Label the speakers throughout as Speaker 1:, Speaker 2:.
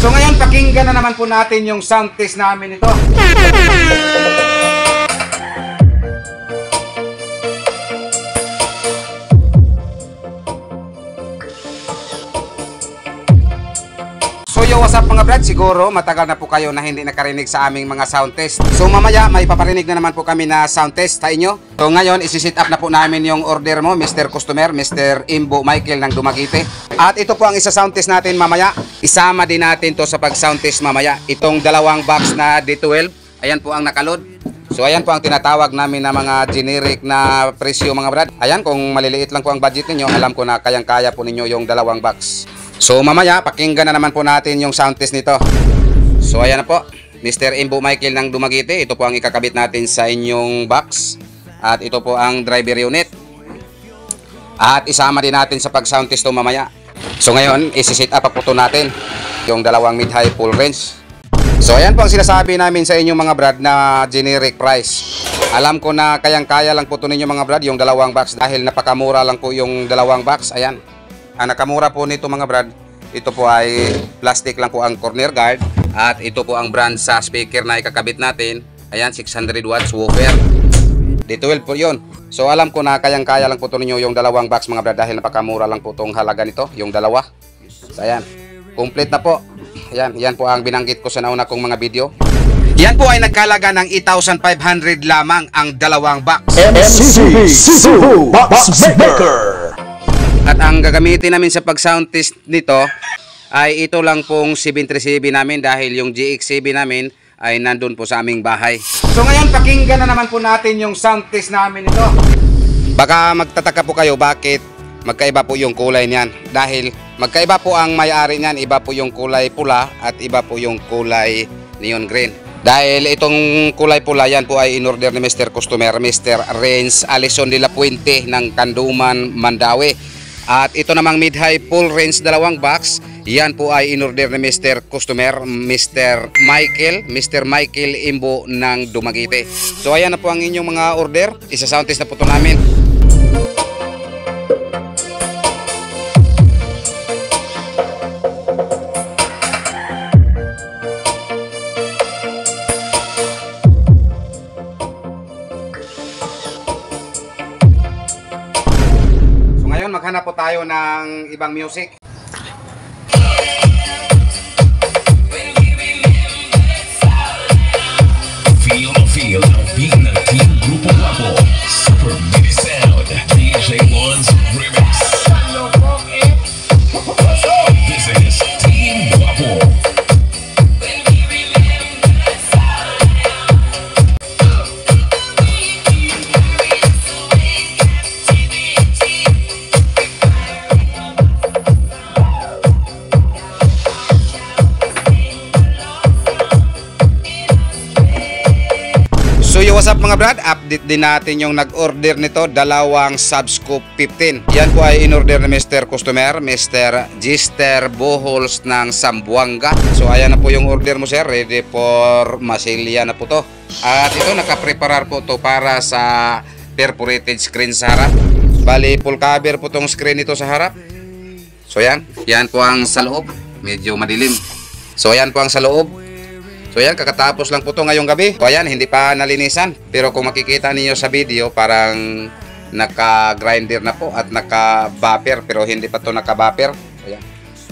Speaker 1: So ngayon, pakinggan na naman po natin yung sound test namin ito. So yo, what's up mga brad? Siguro matagal na po kayo na hindi nakarinig sa aming mga sound test. So mamaya may paparinig na naman po kami na sound test sa inyo. So ngayon isi-set up na po namin yung order mo, Mr. Customer, Mr. Imbo Michael ng Dumaguete. At ito po ang isa sound test natin mamaya. Isama din natin to sa pag sound test mamaya. Itong dalawang box na D12, ayan po ang nakaload. So ayan po ang tinatawag namin na mga generic na presyo mga brad. Ayan, kung maliliit lang po ang budget ninyo, alam ko na kayang-kaya po ninyo yung dalawang box. So mamaya, pakinggan na naman po natin yung sound test nito. So ayan na po, Mr. Imbo Michael ng Dumaguete. Ito po ang ikakabit natin sa inyong box. At ito po ang driver unit. At isama din natin sa pag-sound test to mamaya. So ngayon, isi-set up po ito natin yung dalawang mid-high full range. So ayan po ang sinasabi namin sa inyong mga brad na generic price. Alam ko na kayang-kaya lang po ito ninyo mga brad yung dalawang box dahil napakamura lang po yung dalawang box. Ayan. Ang nakamura po nito mga brad, ito po ay plastic lang po ang corner guard. At ito po ang brand sa speaker na ikakabit natin. Ayan, 600 watts woofer. D12 po yun. So alam ko na kayang-kaya lang po ito ninyo yung dalawang box mga brad dahil napakamura lang po itong halaga nito, yung dalawa. So ayan, complete na po. Ayan, yan po ang binanggit ko sa nauna kong mga video. Yan po ay nagkalaga ng 8,500 lamang ang dalawang box.
Speaker 2: MCB Cebu Box Maker.
Speaker 1: At ang gagamitin namin sa pag-sound test nito ay ito lang pong 737 namin dahil yung GX7 namin ay nandun po sa aming bahay. So ngayon, pakinggan na naman po natin yung sound test namin ito. Baka magtataka po kayo bakit magkaiba po yung kulay niyan. Dahil magkaiba po ang may-ari niyan, iba po yung kulay pula at iba po yung kulay neon green. Dahil itong kulay pula yan po ay in-order ni Mr. Customer, Mr. Renz Alison de la Puente ng Kanduman, Mandawi. At ito namang mid-high full range dalawang box, yan po ay in-order ni Mr. Customer, Mr. Michael Imbo ng Dumaguete. So ayan na po ang inyong mga order, isa-sound test na po ito namin. Maghanap po tayo ng ibang music.
Speaker 3: Feel of being a team Grupo Guapo. Super mini sound. DJ One's remix. This is Team Guapo.
Speaker 1: So yo, what's up mga brad? Update din natin yung nag-order nito, dalawang Subscope 15. Yan po ay in-order ni Mr. Customer, Mr. Gister Bohols ng Zamboanga. So ayan na po yung order mo sir, ready for masilya na po to. At ito, nakapreparar po to para sa perforated screen sa harap. Bali, full cover po tong screen nito sa harap. So yan po ang sa loob, medyo madilim. So yan po ang sa loob. So yan, kakatapos lang po ito ngayong gabi. So ayan, hindi pa nalinisan. Pero kung makikita niyo sa video, parang naka-grinder na po at naka-buffer. Pero hindi pa ito naka-buffer. Ayan.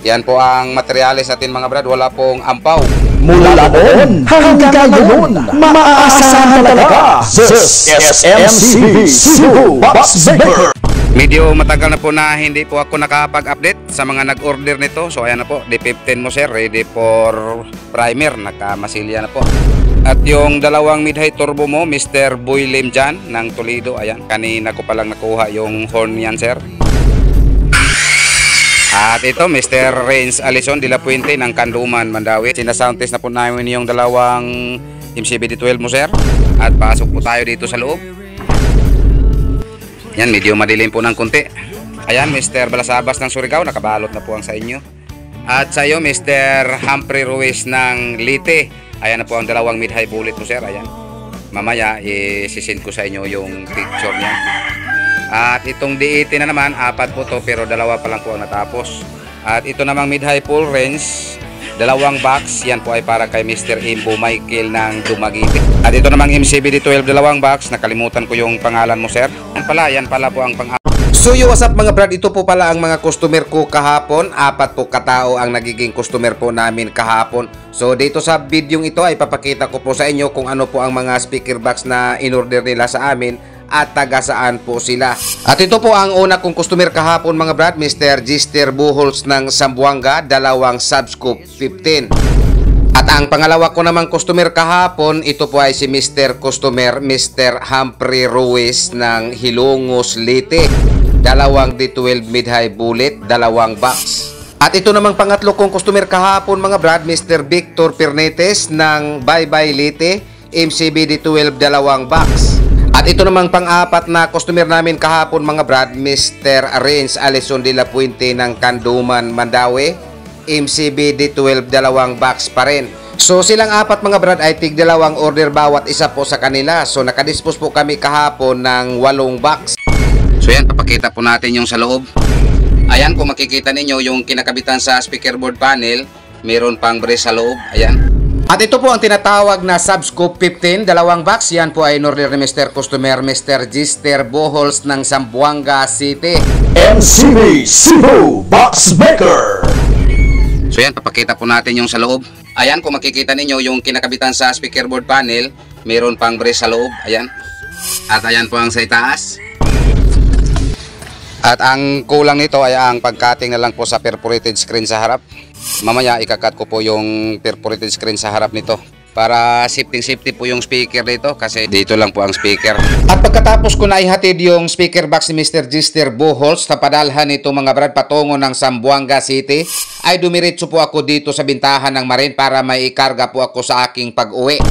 Speaker 1: Yan po ang materialis natin mga brad. Wala pong ampaw.
Speaker 2: Mula noon hanggang ngayon, maaasahan talaga. This is MCB Cebu Box Maker.
Speaker 1: Medyo matagal na po na hindi po ako nakapag-update sa mga nag-order nito. So ayan na po, D15 mo sir, ready for primer, nakamasilya na po. At yung dalawang mid-high turbo mo, Mr. Boy Lim dyan ng Toledo. Ayan, kanina ko palang nakuha yung horn yan sir. At ito, Mr. Renz Alison de la Puente ng Kanduman, Mandawi. Sinasound test na po namin yung dalawang MCB-D12 mo sir. At pasok po tayo dito sa loob. Yan, medyo madilim po ng konti. Ayan, Mr. Balasabas ng Surigao, nakabalot na po ang sa inyo. At sa iyo, Mr. Humphrey Ruiz ng Leyte. Ayan na po ang dalawang mid-high bullet mo sir. Ayan. Mamaya, isisend ko sa inyo yung picture niya. At itong D80 na naman, 4 po to pero dalawa pa lang po ang natapos. At ito namang mid-high full range, Dalawang box, yan po ay para kay Mr. Imbo Michael ng Dumaguete. At ito namang MCBD12 dalawang box, nakalimutan ko yung pangalan mo sir. Yan pala po ang pangalan. So yo, what's up mga brad, ito po pala ang mga customer ko kahapon. 4 po katao ang nagiging customer po namin kahapon. So dito sa video ito ay papakita ko po sa inyo kung ano po ang mga speaker box na in-order nila sa amin at taga saan po sila. At ito po ang una kong customer kahapon mga brad, Mr. Gister Buhols ng Zamboanga, dalawang Subscope 15. At ang pangalawa ko namang customer kahapon, ito po ay si Mr. Customer, Mr. Humphrey Ruiz ng Hilongos, Leyte. Dalawang D12 mid-high bullet, dalawang box. At ito namang pangatlo kong customer kahapon mga brad, Mr. Victor Pernetes ng Baybay, Leyte, MCBD12 dalawang box. At ito namang pang-apat na customer namin kahapon mga brad, Mr. Renz Alison de la Puente ng Kanduman, Mandaue, MCBD12 dalawang box pa rin. So silang 4 mga brad ay tig dalawang order bawat isa po sa kanila. So nakadispose po kami kahapon ng 8 box. So yan, papakita po natin yung sa loob. Ayan, kung makikita ninyo yung kinakabitan sa speaker board panel, meron pang brace sa loob. Ayan. At ito po ang tinatawag na Subscope 15, dalawang box. Yan po ay in-order ni Mr. Customer, Mr. Gister Buhols ng Zamboanga City.
Speaker 2: MCB Cebu Box Maker.
Speaker 1: So yan, papakita po natin yung sa loob. Ayan, kung makikita ninyo yung kinakabitan sa speaker board panel, meron pang brace sa loob. Ayan. At ayan po ang sa itaas. At ang kulang nito ay ang pagcutting na lang po sa perforated screen sa harap. Mamaya ikakat ko po yung perforated screen sa harap nito para safety po yung speaker dito kasi dito lang po ang speaker. At pagkatapos ko na ihatid yung speaker box ni Mr. Gister Buhols na padalhan nito mga brad patungo ng Zamboanga City, ay dumiretso po ako dito sa bintahan ng Marin para may ikarga po ako sa aking pag-uwi.